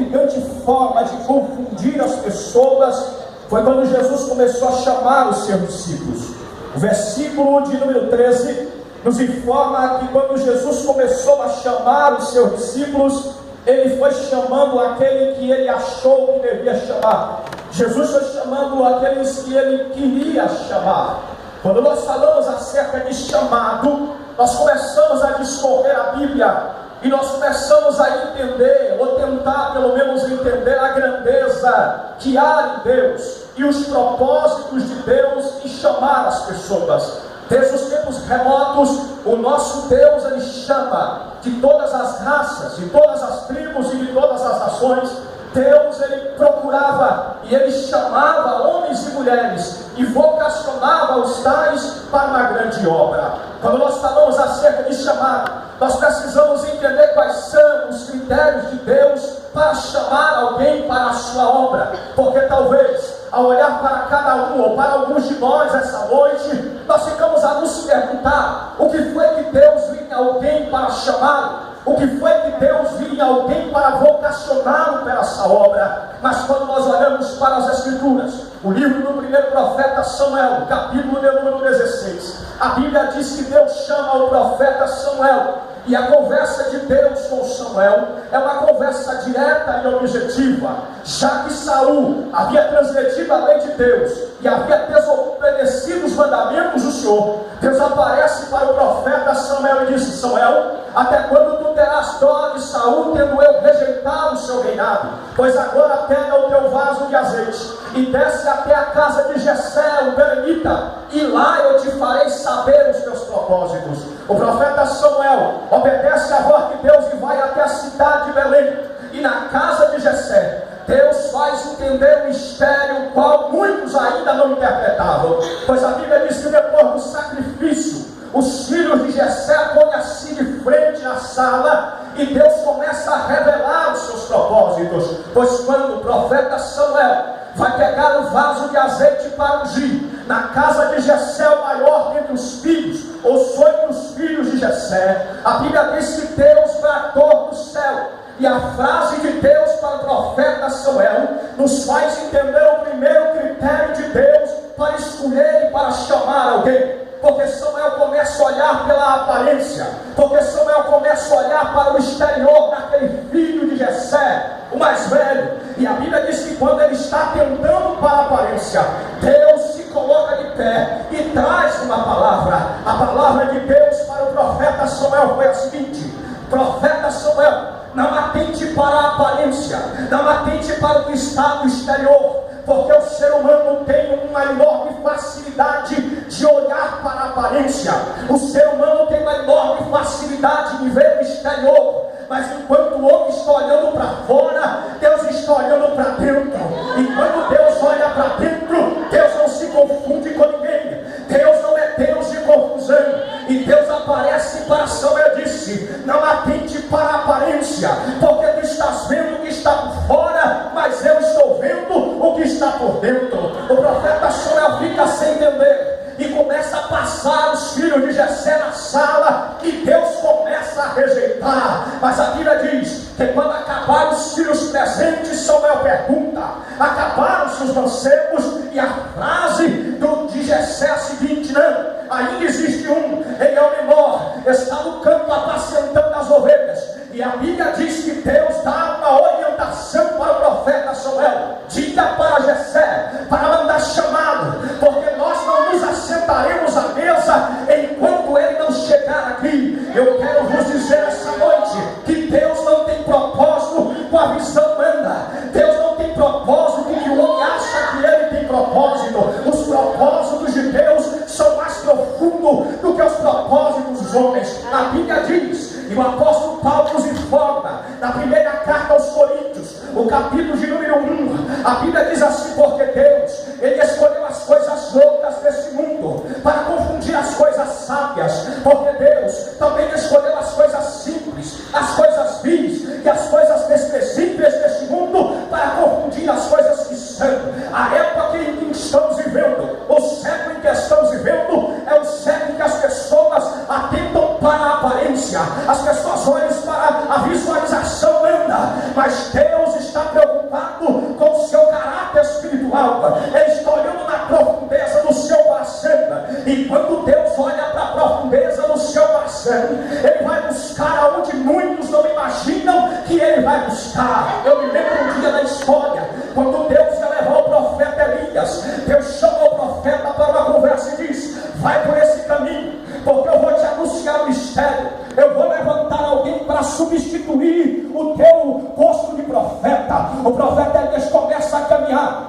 intrigante forma de confundir as pessoas foi quando Jesus começou a chamar os seus discípulos. O versículo de número 13 nos informa que quando Jesus começou a chamar os seus discípulos, ele foi chamando aquele que ele achou que devia chamar. Jesus foi chamando aqueles que ele queria chamar. Quando nós falamos acerca de chamado, nós começamos a discorrer a Bíblia e nós começamos a entender, ou tentar pelo menos entender a grandeza que há em Deus e os propósitos de Deus em chamar as pessoas. Desde os tempos remotos, o nosso Deus, ele chama de todas as raças, de todas as tribos e de todas as nações. Deus, ele procurava e ele chamava homens e mulheres e vocacionava os tais para uma grande obra. Quando nós falamos acerca de chamado, nós precisamos entender quais são os critérios de Deus para chamar alguém para a sua obra, porque talvez ao olhar para cada um ou para alguns de nós essa noite, nós ficamos a nos perguntar: o que foi que Deus vinha alguém para chamá-lo? O que foi que Deus vinha alguém para vocacioná-lo para essa obra? Mas quando nós olhamos para as Escrituras, o livro do primeiro profeta Samuel, capítulo de número 16, a Bíblia diz que Deus chama o profeta Samuel. E a conversa de Deus com Samuel é uma conversa direta e objetiva. Já que Saul havia transgredido a lei de Deus e havia desobedecido os mandamentos do Senhor, Deus aparece para o profeta Samuel e disse: Samuel, até quando tu terás dó de Saul, tendo eu rejeitado o seu reinado? Pois agora pega o teu vaso de azeite e desce até a casa de Jessé, o belemita, e lá eu te farei saber os teus propósitos. O profeta Samuel obedece a voz de Deus e vai até a cidade de Belém. E na casa de Jessé, Deus faz entender um mistério qual muitos ainda não interpretavam. Pois a Bíblia diz que depois do sacrifício, os filhos de Jessé põem assim de frente na sala e Deus começa a revelar os seus propósitos. Pois quando o profeta Samuel vai pegar o vaso de azeite para ungir na casa de Jessé, o maior dentre os filhos, os 8 filhos de Jessé, a Bíblia diz que Deus bradou do céu. E a frase de Deus para o profeta Samuel nos faz entender o primeiro critério de Deus para escolher e para chamar alguém. Porque Samuel começa a olhar pela aparência, porque Samuel começa a olhar para o exterior daquele filho de Jessé, o mais velho. E a Bíblia diz que quando ele está tentando para a aparência, Deus se coloca de pé e traz uma palavra. A palavra de Deus para o profeta Samuel foi a seguinte: profeta Samuel, não atente para a aparência, não atente para o que está no exterior, porque o ser humano tem uma enorme facilidade de olhar para a aparência. O ser humano tem uma enorme facilidade de ver o exterior, mas enquanto o homem está olhando para fora, Deus está olhando para dentro. E quando Deus olha para dentro, Deus não se confunde com ninguém. Deus não é Deus de confusão. E Deus aparece para Samuel e disse: não atente para a aparência, porque tu estás vendo o que está por fora, mas eu estou vendo o que está por dentro. O profeta Samuel fica sem entender e começa a passar os filhos de Jessé na sala e Deus começa a rejeitar. Mas a Bíblia diz que quando acabaram os filhos presentes, Samuel pergunta: acabaram-se os mancebos? E a frase de Jessé é a seguinte: não, ainda existe um, ele é o menor, está no campo apacentando as ovelhas. E a Bíblia diz que Deus dá uma orientação para o profeta Samuel: diga para Jessé para mandar chamá-lo, porque nós não nos assentaremos à mesa enquanto ele não chegar aqui. Eu quero vos dizer essa noite que Deus não tem propósito com a visão humana. Deus não tem propósito com o que o homem acha que ele tem propósito. Os propósitos de Deus são mais profundos do que os propósitos dos homens. A Bíblia diz, e o apóstolo Paulo nos informa na primeira carta aos Coríntios, o capítulo de número 1, a Bíblia diz assim: porque Deus, ele escolheu as coisas loucas desse mundo para confundir as coisas sábias, porque Deus também escolheu as coisas simples, as coisas vis e as coisas desprezíveis deste mundo para confundir as coisas que são. A época em que estamos vivendo, o século em que estamos vivendo, é o século em que as pessoas atentam para a aparência, as pessoas olham para a visualização humana, mas Deus está coração. Ele vai buscar aonde muitos não imaginam que ele vai buscar. Eu me lembro um dia da história, quando Deus ia levar o profeta Elias. Deus chamou o profeta para uma conversa e diz: vai por esse caminho, porque eu vou te anunciar o mistério. Eu vou levantar alguém para substituir o teu posto de profeta. O profeta Elias começa a caminhar,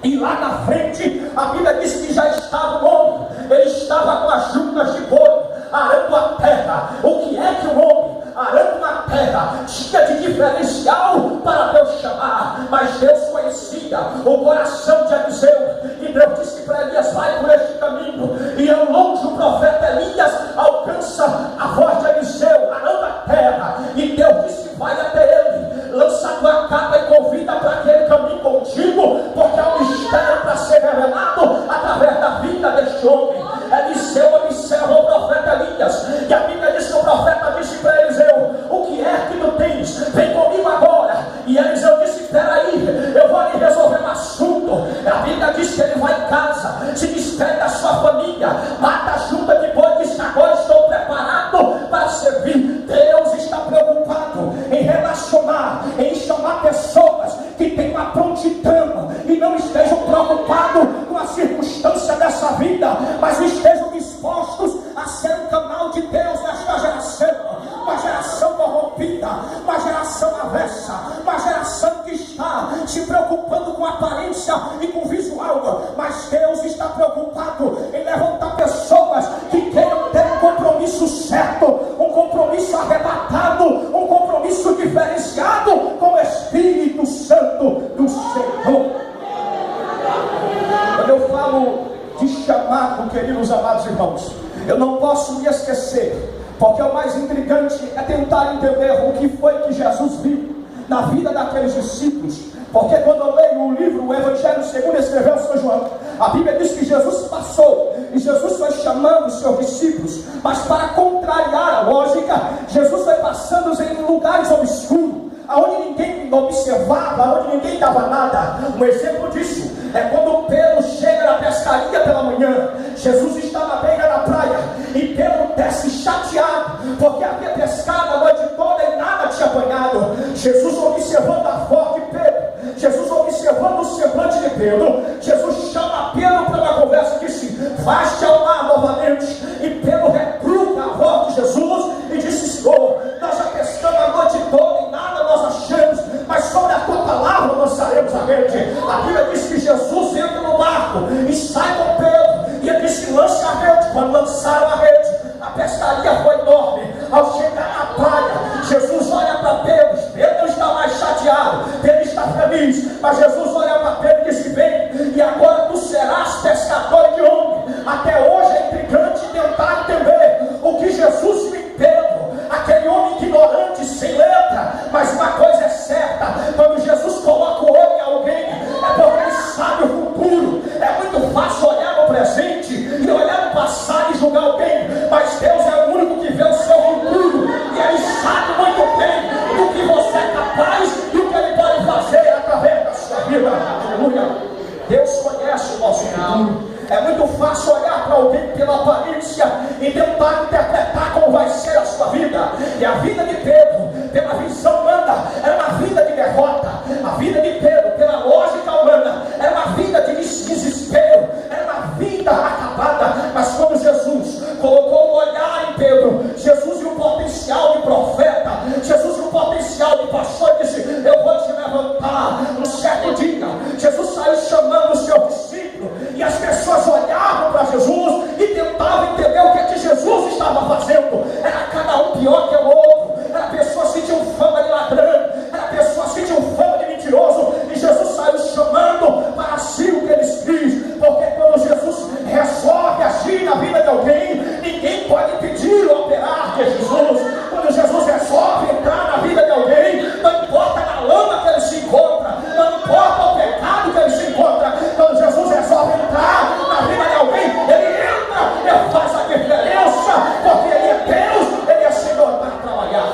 e lá na frente a Bíblia diz que já estava o homem. Ele estava com as juntas de boi, arando a terra. O que é que o homem arando na terra tinha de diferencial para Deus chamar? Mas Deus conhecia o coração de Eliseu, e Deus disse para Elias: vai por este caminho. E ao longe o profeta Elias alcança a voz de Eliseu arando a terra, e Deus disse: vai até ele, lança a tua capa e convida para que ele caminhe contigo, porque há um mistério para ser revelado através da vida deste homem. Eliseu observa o profeta Elias, e a Bíblia diz que o profeta disse para Eliseu: o que é que tu tens? Vem comigo agora. E Eliseu disse: peraí, eu vou ali resolver um assunto. A Bíblia diz que ele vai em casa, se despede da sua família, mata a junta de boi, diz: agora estou preparado para servir. Deus está preocupado em relacionar, em chamar pessoas que têm uma prontidão e não estejam preocupados com a circunstância dessa vida, mas estejam dispostos a ser um canal de Deus nesta geração. Uma geração corrompida, uma geração avessa, uma geração que está se preocupando com aparência e com visual, mas Deus está preocupado em levantar pessoas que queiram ter um compromisso certo, um compromisso arrebatado, um compromisso diferenciado com o Espírito Santo do Senhor. Quando eu falo de chamado, queridos amados irmãos, eu não posso me esquecer, porque o mais intrigante é tentar entender o que foi que Jesus viu na vida daqueles discípulos. Porque quando eu leio o livro, o Evangelho segundo escreveu São João, a Bíblia diz que Jesus passou, e Jesus foi chamando os seus discípulos, mas para contrariar a lógica, Jesus foi passando em lugares obscuros, aonde ninguém observava, aonde ninguém dava nada. Um exemplo disso é quando Pedro chega na pescaria pela manhã. Jesus estava à beira da praia, e Pedro desce chateado, porque havia pescado a noite toda e nada tinha apanhado. Jesus observando a voz de Pedro, Jesus observando o semblante de Pedro, Jesus chama Pedro para uma conversa e disse: vai-te ao mar novamente. E Pedro repruca a voz de Jesus e disse: Senhor, nós já pescamos a noite toda e nada nós achamos, mas sobre a tua palavra lançaremos a rede. A Bíblia diz que Jesus entra no barco e sai com Pedro, e ele disse: lance a rede. Quando lançaram a rede, a pescaria foi enorme. Ao chegar na praia, Jesus olha para Pedro. Pedro está mais chateado, Pedro está feliz, mas Jesus olha para Pedro e disse: vem, e agora tu serás pescador de homem. Até hoje é intrigante tentar entender o que Jesus viu em Pedro, aquele homem ignorante, sem letra. Mas uma coisa é certa: quando Jesus coloca o olho em alguém, é porque ele sabe o futuro. É muito fácil olhar no presente e olhar no passado e julgar alguém, mas Deus é o único que vê o seu futuro, e ele sabe muito bem do que você é capaz e o que ele pode fazer através da sua vida. Aleluia! Deus conhece o nosso futuro. É muito fácil olhar para alguém pela aparência e tentar interpretar como vai ser a sua vida. E a vida de Pedro, pela visão humana, era uma vida de derrota. A vida de Pedro, pela lógica humana, era uma vida de desespero, era uma vida acabada. Mas quando Jesus colocou o olhar em Pedro, Jesus viu o potencial de profeta, Jesus viu o potencial de pastor, e disse: eu vou te levantar. Um certo dia, Jesus saiu chamando os seus discípulos, e as pessoas olhavam para Jesus e tentavam entender o que é que Jesus estava fazendo. Era cada um pior que o outro. Era pessoas que tinham fama de ladrão, era pessoas que tinham fama de mentiroso, e Jesus saiu chamando para si o que eles quis. Porque quando Jesus resolve agir na vida de alguém, ninguém pode impedir o operar de Jesus. Quando Jesus resolve entrar na vida de alguém, não importa na lama que ele se encontra, não importa o pecado que ele se encontra. Quando Jesus resolve entrar na vida de alguém, ele entra, ele faz a diferença, porque ele é Deus, ele é Senhor para trabalhar.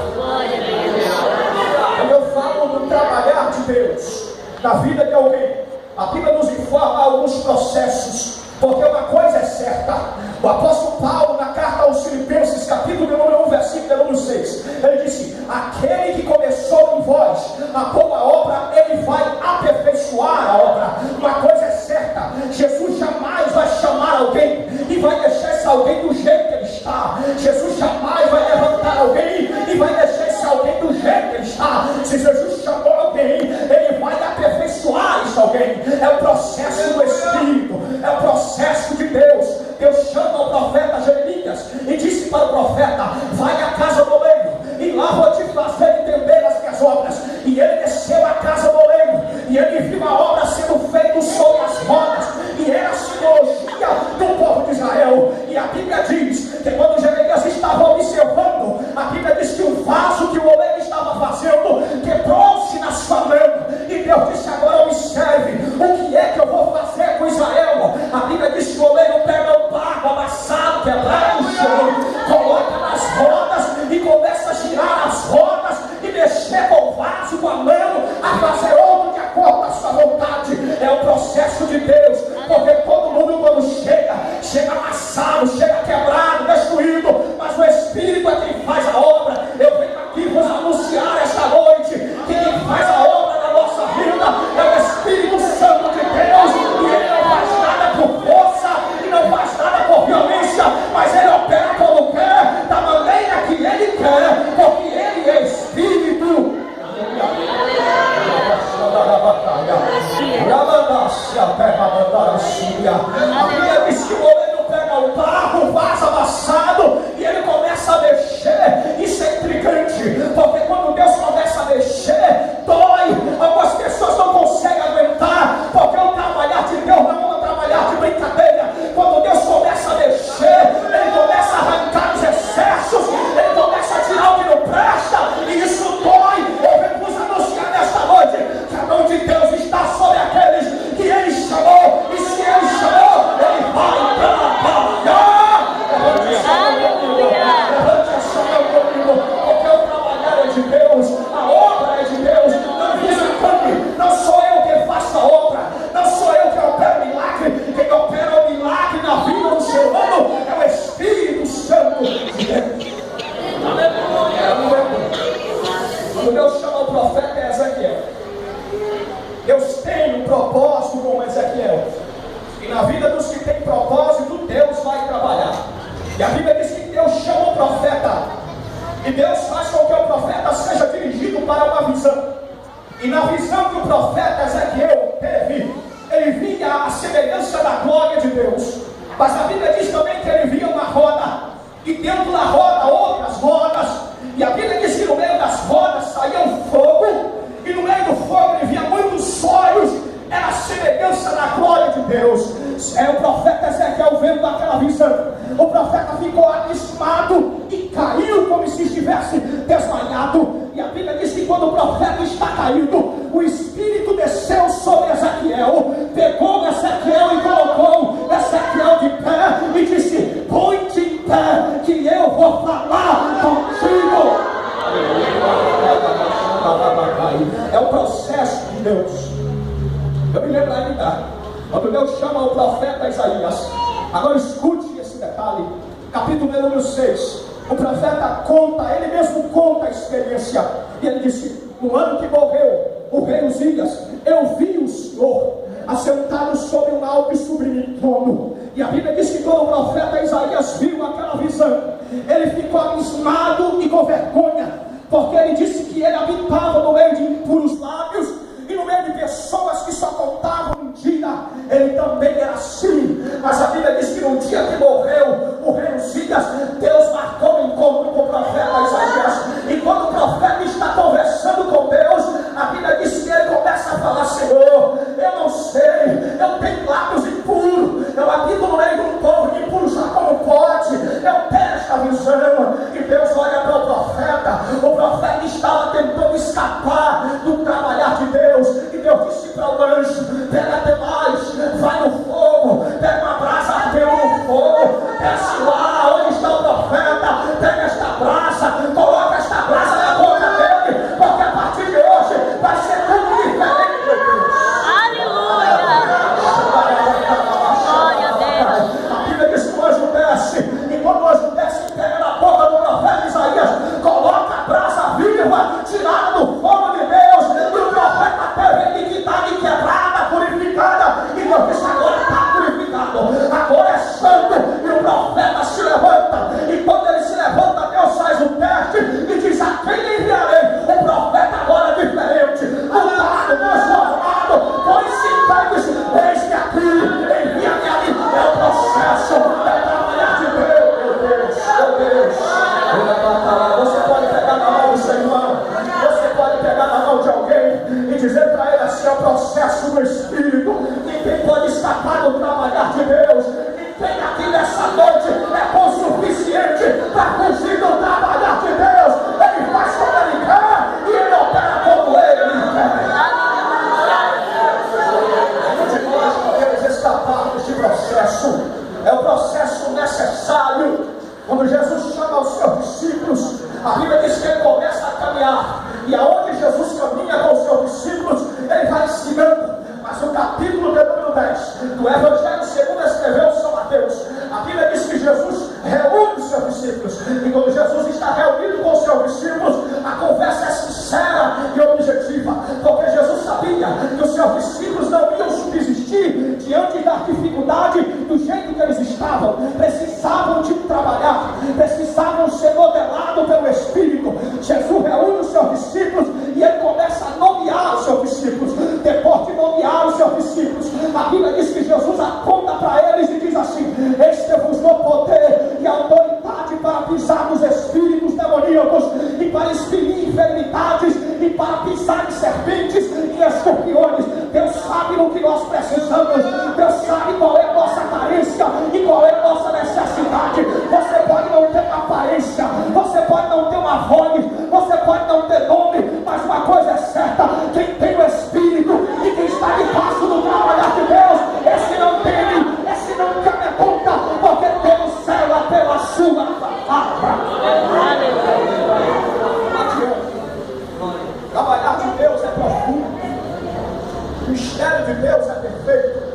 Quando eu falo do trabalhar de Deus na vida de alguém, a Bíblia nos informa alguns processos, porque uma coisa é certa: o apóstolo Paulo, na carta aos Filipenses, capítulo número 1, versículo número 6. Ele disse: aquele que começou em vós a boa obra, ele vai aperfeiçoar a obra. Uma coisa é certa: Jesus jamais vai chamar alguém e vai deixar esse alguém do jeito que ele está. Jesus jamais vai levantar alguém e vai deixar esse alguém do jeito que ele está. Se Jesus chamou alguém, ele vai aperfeiçoar esse alguém. É o processo do Espírito, é o processo de Deus. Deus chama o profeta Jeremias e disse para o profeta: vai à casa do oleiro e lá vou te fazer entender as minhas obras. E ele desceu à casa do oleiro e ele viu a obra sendo feita sobre as rodas, e era a simbologia do povo de Israel. E a Bíblia diz que quando Jeremias estava observando, a Bíblia diz que o vaso que o oleiro estava fazendo quebrou-se na sua mão, e Deus disse: agora observe o que é que eu vou fazer com Israel. A Bíblia diz que o oleiro pega o barro amassado, quebrado no chão, coloca nas rodas e começa a girar as rodas e mexer com o vaso com a mão, a fazer outro de acordo com a sua vontade. É o processo de Deus, porque todo mundo quando chega amassado, chega quebrado, destruído, mas o Espírito é quem faz a obra. Eu venho aqui vos anunciar esta noite que quem faz a obra na nossa vida é o Espírito Santo de Deus, e ele não faz nada por força e não faz nada por violência, mas ele opera como quer, da maneira que ele quer, porque ele é Espírito. A Bíblia diz que o oleiro pega o barro, o vaso amassado, e ele começa a mexer. Isso é intrigante, porque quando Deus começa a mexer, dói. Algumas pessoas não conseguem aguentar, porque o trabalhar de Deus não é um trabalhar de brincadeira. Quando Deus começa a mexer, ele começa a arrancar os excessos, ele começa a tirar o que não presta, e isso dói. Eu venho vos anunciar nesta noite que a mão de Deus está sobre aqueles que ele chamou, e se ele chamou, ele vai trabalhar. Levante essa mão comigo, porque o trabalhar é de Deus, a obra é de Deus. Não desacame, não sou eu quem faço a obra, não sou eu que opero o milagre. Quem opera o milagre na vida do ser humano é o Espírito Santo de Deus. Quando Deus chama o profeta Ezequiel, Deus tem um propósito com Ezequiel, e na vida dos que têm propósito, Deus vai trabalhar. E a Bíblia diz que Deus chama o profeta, e Deus faz com que o profeta seja dirigido para uma visão. E na visão que o profeta Ezequiel teve, ele via a semelhança da glória de Deus, mas a Bíblia diz também que ele via uma roda, e dentro da roda outras rodas, e a Bíblia diz que no meio das rodas saía um fogo, e no meio do fogo ele via muitos olhos. Era a semelhança da glória de Deus. É o profeta Ezequiel vendo aquela visão. O profeta ficou abismado e caiu como se estivesse desmaiado. E a Bíblia diz que quando o profeta está caído, o Espírito desceu sobre Ezequiel, pegou Ezequiel e colocou Ezequiel de pé e disse: põe-te em pé, que eu vou falar contigo. É o processo de Deus. Eu me lembro ainda, quando Deus chama o profeta Isaías. Agora escute esse detalhe, capítulo número 6. O profeta conta, ele mesmo conta a experiência. E ele disse: no ano que morreu o rei Uzias, eu vi o Senhor assentado sobre um alto e sublime trono. E a Bíblia diz que quando o profeta Isaías viu aquela visão, ele ficou abismado e com vergonha, porque ele disse que ele habitava no meio de impuros lábios e no meio de pessoas que só contavam mentira. Ele também era assim. Mas a Bíblia diz que no dia que morreu o rei Uzias, Deus marcou um encontro com o profeta Isaías. E quando o profeta está conversando com Deus, a Bíblia diz que ele começa a falar: Senhor, eu não sei, eu tenho lábios impuros, eu habito no meio de um povo de impuros, já como pode? Eu tenho esta visão. E Deus olha para o profeta. O profeta estava tentando escapar do trabalhar de Deus, e Deus disse para o anjo: pega até mais, vai no fogo, pega uma brasa ardendo no fogo, desce lá onde está o profeta, pega esta brasa, coloca esta brasa na boca dele, porque a partir de hoje vai ser tudo diferente, meu Deus. Aleluia! Glória a Deus! A Bíblia diz que o anjo desce, e quando o anjo dizer para ele assim: é o processo do Espírito. Ninguém pode escapar do trabalhar de Deus. Ninguém aqui nessa noite é bom o suficiente para fugir do trabalhar de Deus. Ele faz como ele quer e ele opera como ele quer. Nós podemos escapar deste processo. É o processo necessário. Quando Jesus chama os seus discípulos, a Bíblia diz que ele começa a caminhar, e aonde Jesus caminha com os seus discípulos, ele vai ensinando. Mas no capítulo de número 10 do Evangelho segundo escreveu São Mateus, a Bíblia diz que Jesus reúne os seus discípulos, e quando Jesus está reunido com os seus discípulos, a conversa é sincera e objetiva, porque Jesus sabia que os seus discípulos não iam subsistir diante da dificuldade do jeito que eles estavam. Precisavam de trabalhar, precisavam ser modelados pelo Espírito. Jesus reúne os seus discípulos e ele começa a nomear os seus discípulos. Depois de nomear os seus discípulos, a Bíblia diz que Jesus aponta para eles e diz assim: este vos dou poder e autoridade para pisar nos espíritos demoníacos e para expelir enfermidades e para pisar em serpentes e escorpiões. Deus sabe no que nós precisamos. Deus sabe qual é a nossa carência e qual é a nossa necessidade. Você pode não ter uma aparência, você pode não ter uma voz, você pode não ter nome, mas uma coisa é certa: quem tem o Espírito e quem está debaixo do trabalhar de Deus, esse não teme, esse não amedronta, porque Deus cela pela sua palavra. Trabalhar de Deus é profundo, o mistério de Deus é perfeito.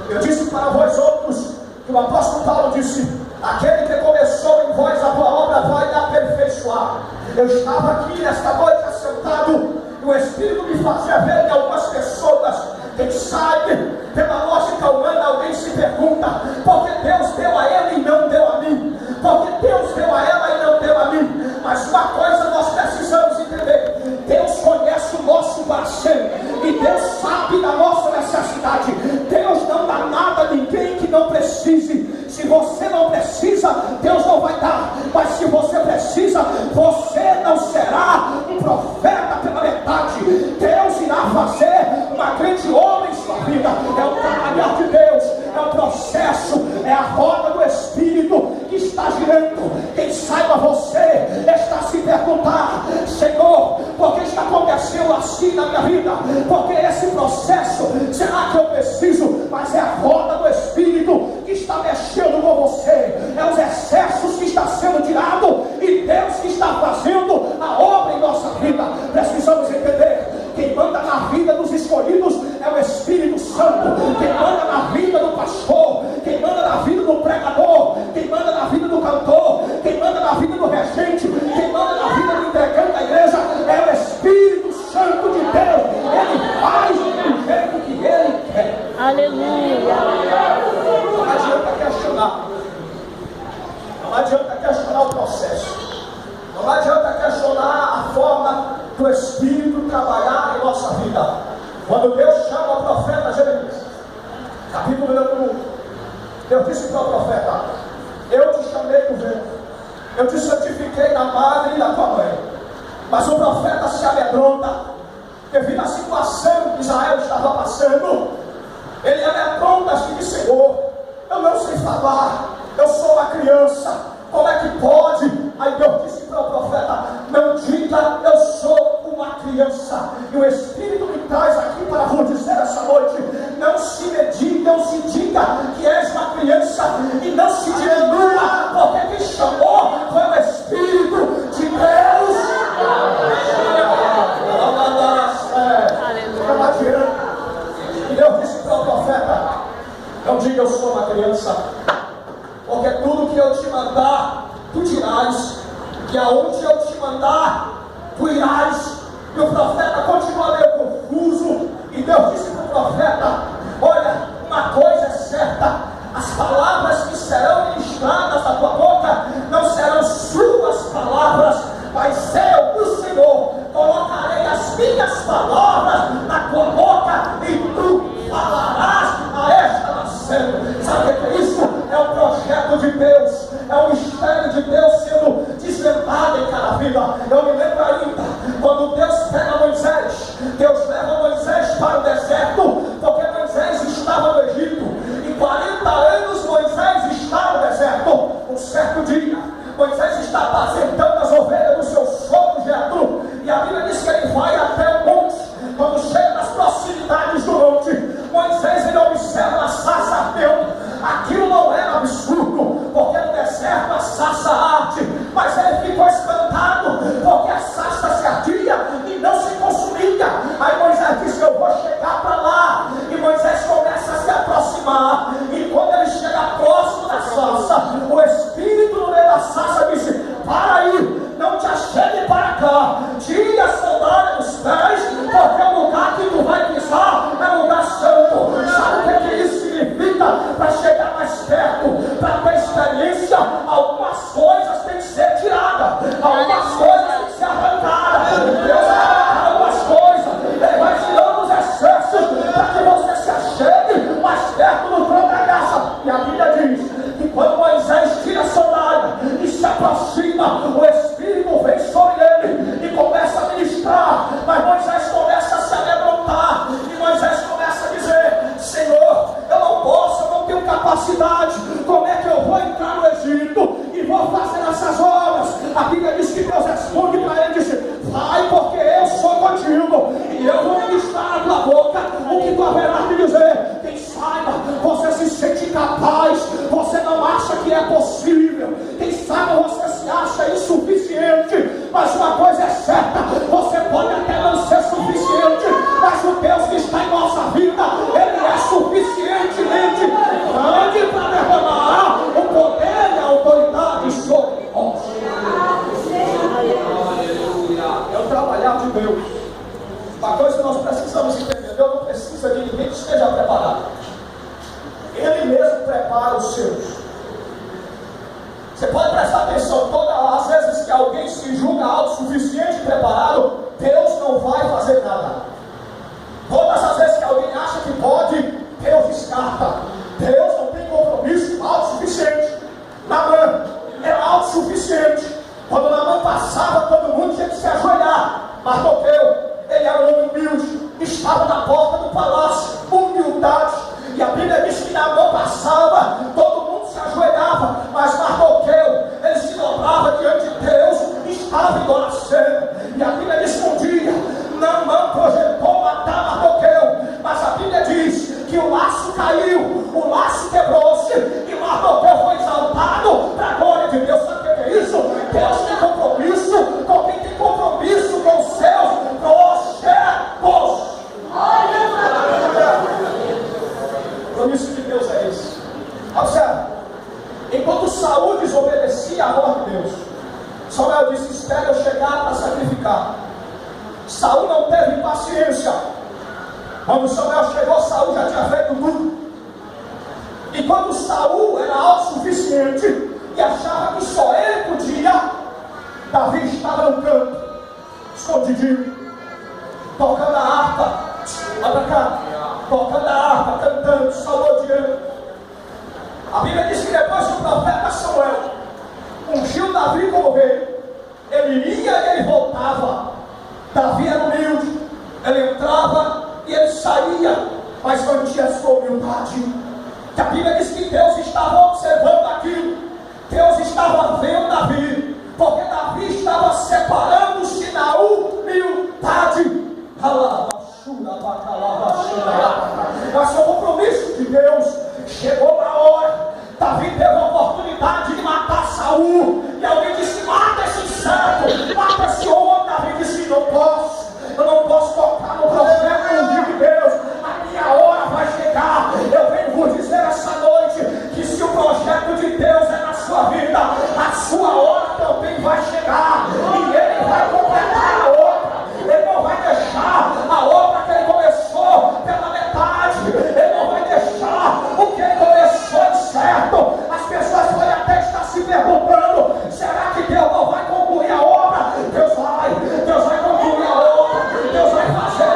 Eu disse para vós outros que o apóstolo Paulo disse: aquele que começou em vós a boa obra vai aperfeiçoar. Eu estava aqui nesta noite assentado e o Espírito me fazia ver que algumas pessoas, quem sabe, pela lógica humana, alguém se pergunta: por que Deus deu a ele e não deu a mim? Por que Deus deu a ela e não deu a mim? Mas uma coisa nós precisamos entender: Deus conhece o nosso coração e Deus sabe da nossa necessidade. Deus não dá nada a ninguém que não precise. Se você não precisa, Deus não vai dar. Mas se você precisa, você não será um profeta pela metade. Deus irá fazer uma grande obra em sua vida. É o trabalhar de Deus, é o processo, é a roda do Espírito que está girando. Quem saiba, você está a se perguntar: Senhor, por que está acontecendo assim na minha vida? Porque esse processo, será que eu preciso? Mas é a roda do Espírito que está mexendo com você, é os excessos que está sendo tirado e Deus que está fazendo a obra em nossa vida. Precisamos entender: quem manda na vida dos escolhidos é o Espírito Santo. Quem manda na vida do pastor, quem manda na vida do pregador, quem manda na vida do cantor, quem manda na vida do regente, quem manda na vida do integrante da igreja é o Espírito Santo de Deus. Ele faz do jeito que ele quer. Aleluia. Não adianta questionar. Não adianta questionar o processo. Não adianta questionar a forma do Espírito trabalhar em nossa vida. Quando Deus chama o profeta Jeremias, capítulo 1, Deus disse para o profeta: eu te chamei do ventre, eu te santifiquei na madre e na tua mãe. Mas o profeta se amedronta devido à situação que Israel estava passando. Ele amedronta e diz: Senhor, eu não sei falar, eu sou uma criança, como é que pode? Aí Deus disse para o profeta: não diga eu sou uma criança. E o Espírito me traz aqui para vos dizer essa noite: não se mediga, não se diga que és uma criança, e não se diminua, porque quem chamou foi o Espírito de Deus. Não adianta. E Deus disse para o profeta: não diga eu sou uma criança, porque tudo que eu te mandar, tu dirás, e aonde eu te mandar, tu irás. E o profeta continua meio confuso, e Deus disse para o profeta: olha, uma coisa é certa, as palavras que serão ministradas da tua boca não serão suas palavras, mas eu, o Senhor, colocarei as minhas palavras na tua boca e tu falarás a esta nação. Sabe o que é isso? É o projeto de Deus, é o mistério de Deus sendo desvendado em cada vida. Eu me lembro ainda, quando Deus pega Moisés, Deus que tu haverás de dizer? Quem saiba, você se sente capaz, você não acha que é possível, quem saiba você se acha insuficiente, mas uma coisa é certa, você pode até não ser suficiente, mas o Deus que está em nossa vida, Ele é suficientemente grande para derramar o poder e a autoridade sobre nós. É o trabalhar de Deus. Uma coisa que nós precisamos entender: Deus não precisa de ninguém que esteja preparado, Ele mesmo prepara os seus. Você pode prestar atenção, todas as vezes que alguém se julga autossuficiente e preparado, Deus não vai fazer nada. Todas as vezes que alguém acha que pode, Deus descarta. Deus não tem compromisso autossuficiente. Naamã era autossuficiente. Quando Naamã passava, todo mundo tinha que se ajoelhar. Mardoqueu, ele era um homem humilde, estava na porta do palácio, humildade. E a Bíblia diz que Naamã passava, todo mundo se ajoelhava, mas Mardoqueu, ele se dobrava diante de Deus, estava idolatrando. E a Bíblia diz que um dia Naamã projetou matar Mardoqueu, mas a Bíblia diz que o laço caiu, o laço quebrou-se, e Mardoqueu foi exaltado para a glória de Deus. Sabe o que é isso? Deus tem compromisso com quem tem compromisso com os seus projetos. O compromisso de Deus é esse. Observe, enquanto Saul desobedecia a ordem de Deus, Samuel disse: espera eu chegar para sacrificar. Saul não teve paciência. Quando Samuel chegou, Saul já tinha feito tudo. E quando Saul era autossuficiente e achava que só ele podia, Davi estava no canto, escondidinho, tocando a harpa. Olha para cá, tocando a harpa, cantando, salmodiando. A Bíblia diz que depois o profeta Samuel ungiu Davi como rei, ele ia e ele voltava. Davi era humilde, ele entrava e ele saía, mas mantinha a sua humildade. Que a Bíblia diz que Deus estava observando aquilo, Deus estava vendo Davi, porque Davi estava separando-se na humildade. Mas o compromisso de Deus chegou na hora. Davi teve a oportunidade de matar Saul, e alguém disse: mata esse santo, mata esse homem. Davi disse: não posso, eu não posso tocar no profeta ungido de Deus, a minha hora vai chegar. Eu venho vos dizer essa noite que se o projeto de Deus é na sua vida, a sua hora também vai chegar, e Ele vai completar a obra. Ele não vai deixar a obra que Ele começou pela metade, Ele não vai deixar o que Ele começou de certo. As pessoas podem até estar se perguntando: será que Deus não vai concluir a obra? Deus vai concluir a obra, Deus vai fazer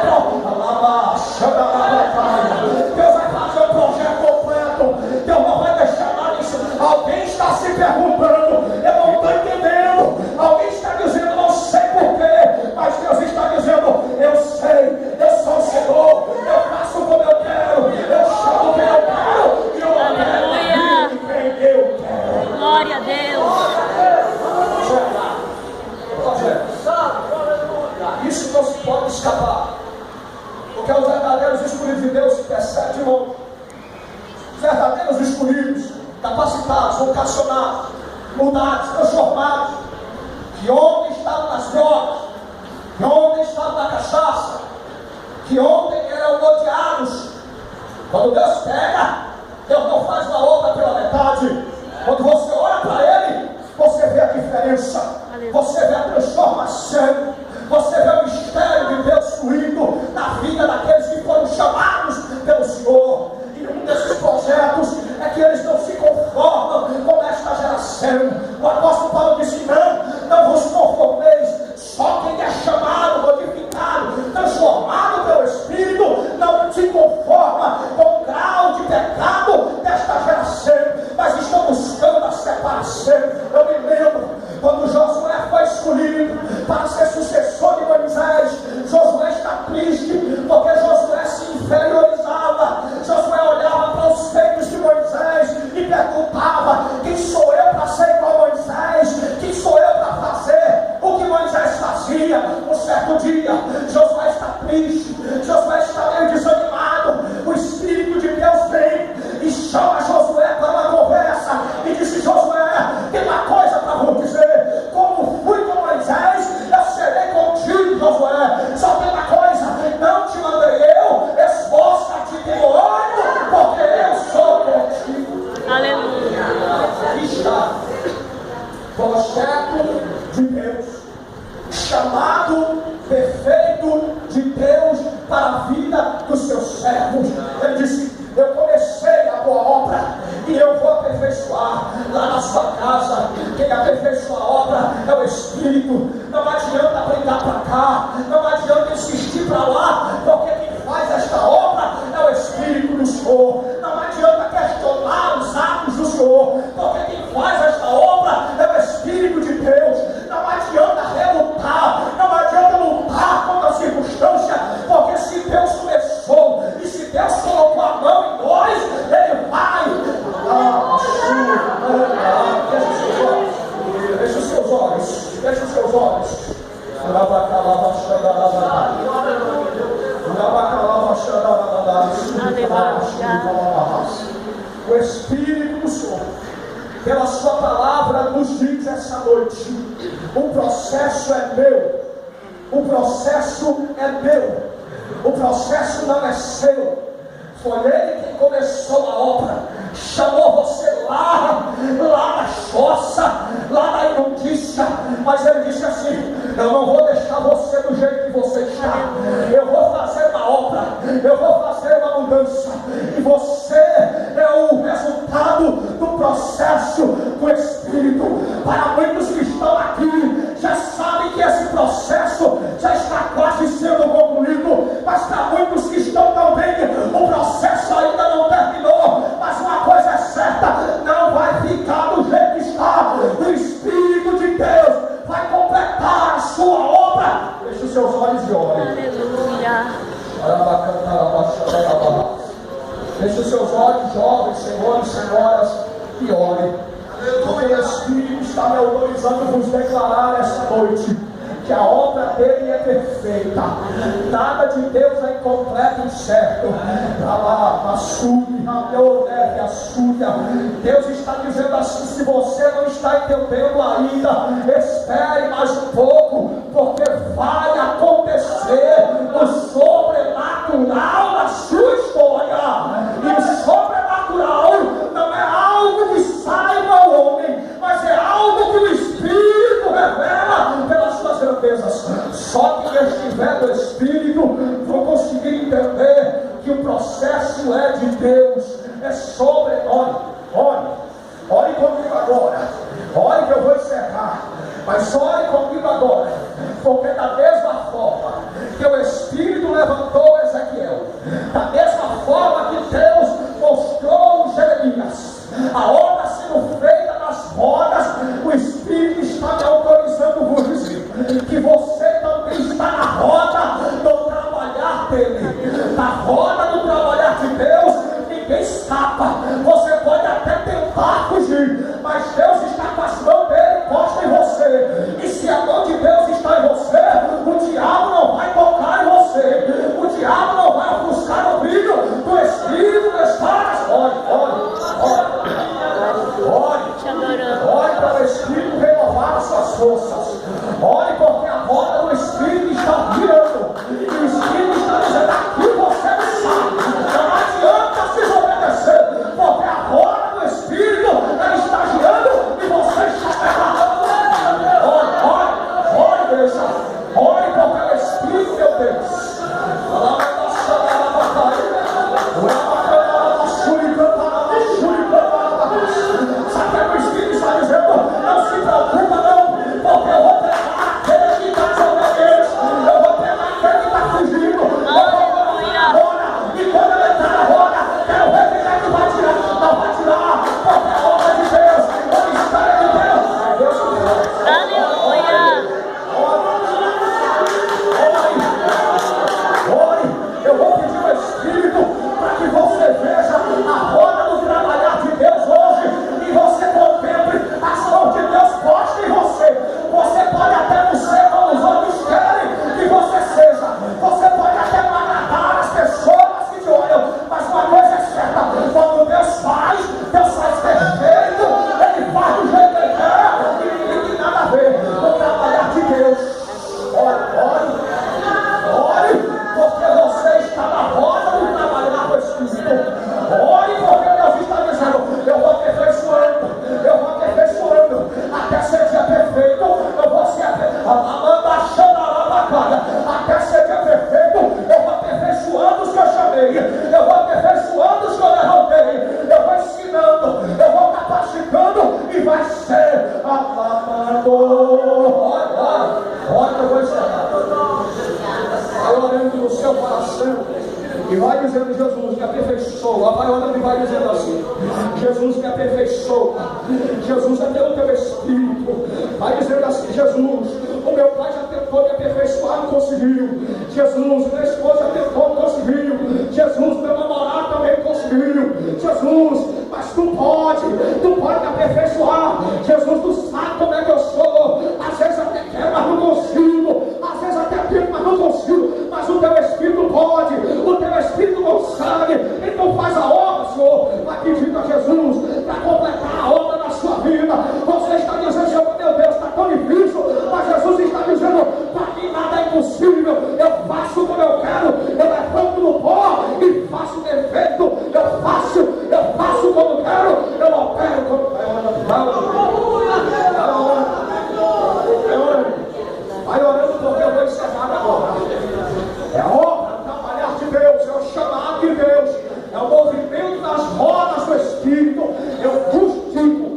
Deus vai fazer o projeto completo, Deus não vai deixar nada nisso. Alguém está se perguntando: eu não estou entendendo. Alguém está dizendo: não sei porquê, mas Deus está dizendo: eu sei, eu sou o Senhor, eu faço como eu quero, eu chamo quem eu quero, e eu quero quem eu quero. Glória a Deus. Isso não se pode escapar, porque os verdadeiros escolhidos de Deus se percebem de longe. Os verdadeiros escolhidos, capacitados, vocacionados, mudados, transformados, que ontem estavam nas drogas, que ontem estavam na cachaça, que ontem eram odiados. Quando Deus pega, Deus não faz uma obra pela metade. Quando você olha para Ele, você vê a diferença, você vê a transformação, você vê o mistério de Deus fluindo na vida daqueles que foram chamados pelo Senhor. E um desses projetos é que eles não se conformam com esta geração. O apóstolo Paulo disse: não vos conformeis. Só quem é chamado, modificado, transformado pelo Espírito, não se conforma com o grau de pecado desta geração, mas estão buscando a separação. Eu me lembro quando Josué foi escolhido para ser sucessor de Moisés. O Espírito do Senhor, pela sua palavra, nos diz essa noite: o processo é meu, o processo é meu, o processo não é seu. Foi Ele quem começou a obra, chamou você lá da choça, lá da imundícia, mas Ele disse assim: eu não vou deixar você do jeito que você está, eu vou fazer uma obra, eu vou fazer uma mudança, e você é o resultado do processo do Espírito. Para muitos que estão aqui, já sabem que esse processo já está quase sendo concluído, mas para muitos que estão também, o processo ainda não terminou. Mas uma coisa é certa: não vai ficar do jeito que está. O Espírito de Deus vai completar a sua obra. Feche os seus olhos e ore. Aleluia. Feche os seus olhos, jovens, senhores, senhoras, e ore. Porque o Espírito está me autorizando a vos declarar esta noite que a obra dele é perfeita, nada de Deus é incompleto e certo. Deus está dizendo assim: se você não está entendendo ainda, espere mais um pouco, porque vai acontecer o sobrenatural na sua história. E o sobrenatural não é algo que sai ao homem, mas é algo que o Espírito revela pelas suas grandezas. Só quem estiver no Espírito vão conseguir entender que o processo é de Deus, é sobrenatural. Ore comigo agora. Ore que eu vou encerrar, mas ore comigo agora, porque da mesma forma que o Espírito levantou Ezequiel, da mesma forma que Deus mostrou Jeremias, a obra sendo feita nas rodas, o Espírito está me autorizando a vos dizer que você também está na roda do trabalhar dele, na roda do trabalhar de Deus. Ninguém escapa. Você pode até tentar fugir, mas Deus está com as mãos dele postas em você. E se a mão de Deus está em você, o diabo não vai tocar em você, o diabo não vai ofuscar o brilho do Espírito que está nas ore para o Espírito renovar as suas forças. Ore porque a roda do Espírito está virando, e o Espírito está dizendo: aqui você não sabe, não adianta se obedecer, porque a roda do Espírito ela está girando e você está errado. Ore, igreja, ore porque o Espírito, meu Deus, sabe o que o Espírito está dizendo? Não se preocupa não, porque eu vou pegar aquele que está desobediente, eu vou pegar aquele que está fugindo, eu vou colocar na roda, e quando ele entrar na roda, quero ver quem é que vai tirar. Não vai tirar, porque a obra de Deus, o mistério de Deus, Deus te deu. Aleluia. Ore, eu vou pedir ao Espírito para que você veja a roda do trabalhar de Deus hoje, e você contemple as mãos de Deus postas em você. Você pode até não ser como os outros querem que você seja, você pode até não agradar as pessoas que te olham, mas uma coisa é certa: quando Deus faz perfeito, Ele faz do jeito que Ele quer, e ninguém tem nada a ver com o trabalhar de Deus. Ore, porque você está na roda do trabalhar do Espírito. Ore, porque Deus está dizendo: eu vou aperfeiçoando, até ser dia perfeito. Eu vou ser até ser dia perfeito. Eu vou aperfeiçoando os que eu chamei, eu vou aperfeiçoando os que eu levantei, eu vou ensinando, eu vou capacitando, e vai ser amado. Ore que eu vou encerrar. Vai orando no seu coração e vai dizendo: Jesus me aperfeiçoa. Vai orando e vai dizendo assim: Jesus me aperfeiçoa. Jesus é pelo teu Espírito. Vai dizendo assim: Jesus, o meu pai já tentou me aperfeiçoar, não conseguiu. Jesus, minha esposa tentou, não conseguiu. Jesus, meu namorado também conseguiu. Jesus, mas tu pode me aperfeiçoar. Jesus, tu sabe como é que eu sou. Às vezes até quero, mas não consigo. Às vezes até tento, mas não consigo. Mas o teu Espírito pode, o teu Espírito consegue. Então faço defeito, eu faço quando quero, eu opero quando vai orando, porque eu vou encerrar agora. É a obra, o trabalhar de Deus, é o chamar de Deus, é o movimento das rodas do Espírito. Eu vos digo.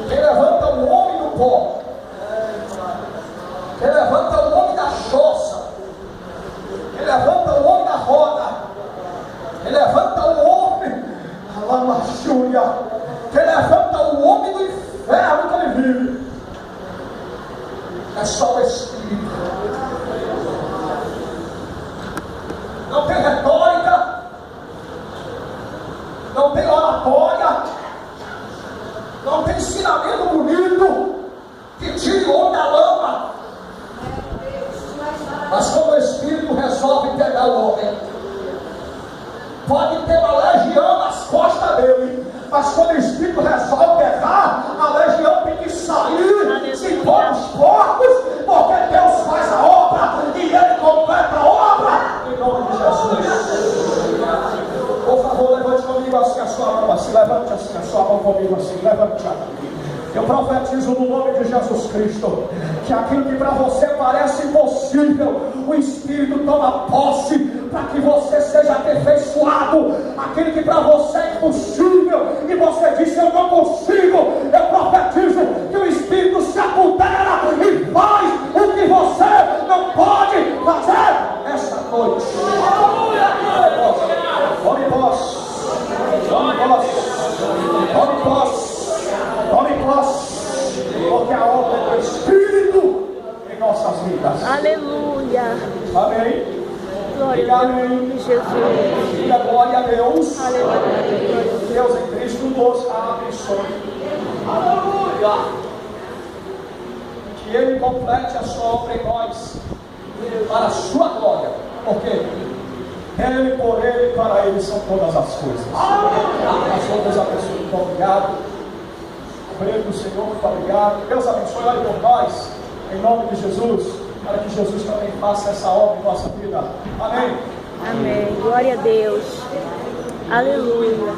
Quem levanta o homem do pó, quem levanta o homem da choça, quem levanta o homem da roda, quem levanta o homem, a lamachúria, quem levanta o homem do inferno que ele vive, é só o Espírito. Não tem retórica, não tem oratória, não tem ensinamento bonito que tire o homem da lama. Mas quando o Espírito resolve pegar o homem, pode ter uma legião nas costas dele, mas quando o Espírito resolve pegar, a legião tem que sair, se for os porcos, porque Deus faz a obra e Ele completa a obra, em nome de Jesus. Por favor, levante comigo assim a sua mão, assim, levante assim a sua mão comigo, assim, levante aqui. Eu profetizo no nome de Jesus Cristo, que aquilo que para você parece impossível, o Espírito toma posse, para que você seja aperfeiçoado. Aquilo que para você é impossível, e você diz, eu não consigo, eu profetizo que o Espírito se apodera e faz o que você não pode fazer esta noite. Tome posse, tome posse, tome posse. Tome posse, porque a obra é do Espírito em nossas vidas. Aleluia. Amém. Glória ao nome de Jesus. Diga glória a Deus. Aleluia. Deus em Cristo nos abençoe. Aleluia. Que Ele complete a sua obra em nós, para a sua glória. Porque Ele, por Ele, para Ele são todas as coisas. Pastor, Deus abençoe. Muito obrigado. Obrigado do Senhor, muito obrigado. Deus abençoe, olhe por nós, em nome de Jesus, para que Jesus também faça essa obra em nossa vida. Amém. Amém. Glória a Deus. Aleluia.